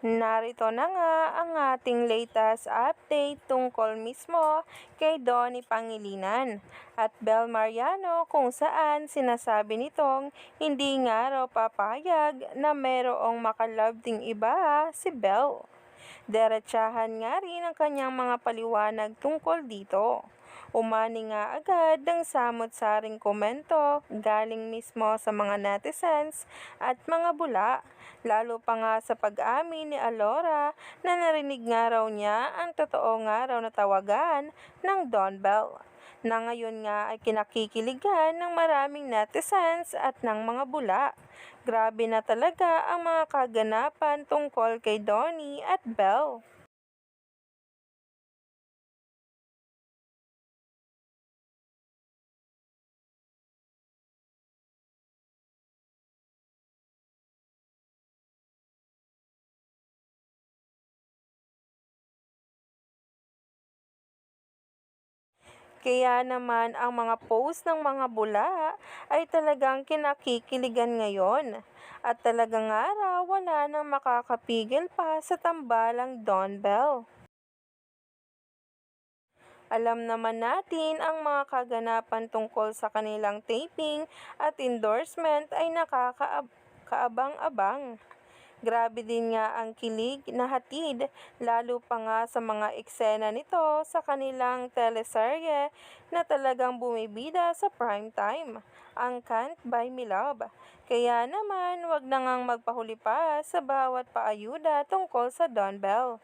Narito na nga ang ating latest update tungkol mismo kay Donnie Pangilinan at Bel Mariano, kung saan sinasabi nitong hindi nga raw papayag na merong makalove ding iba si Bel. Diretsahan nga rin ang kanyang mga paliwanag tungkol dito. Umani nga agad ng samot-saring komento galing mismo sa mga netizens at mga bula, lalo pa nga sa pag-amin ni Alora na narinig nga raw niya ang totoo nga raw na tawagan ng Don Bell, na ngayon nga ay kinakikiligan ng maraming netizens at ng mga bula. Grabe na talaga ang mga kaganapan tungkol kay Donnie at Belle. Kaya naman ang mga post ng mga bula ay talagang kinakikiligan ngayon. At talagang nga raw wala nang makakapigil pa sa tambalang Don Bell. Alam naman natin ang mga kaganapan tungkol sa kanilang taping at endorsement ay nakakaabang-abang. Grabe din nga ang kilig na hatid, lalo pa nga sa mga eksena nito sa kanilang teleserye na talagang bumibida sa primetime, ang Can't Buy Me Love. Kaya naman, wag na ngang magpahuli pa sa bawat paayuda tungkol sa Don Bell.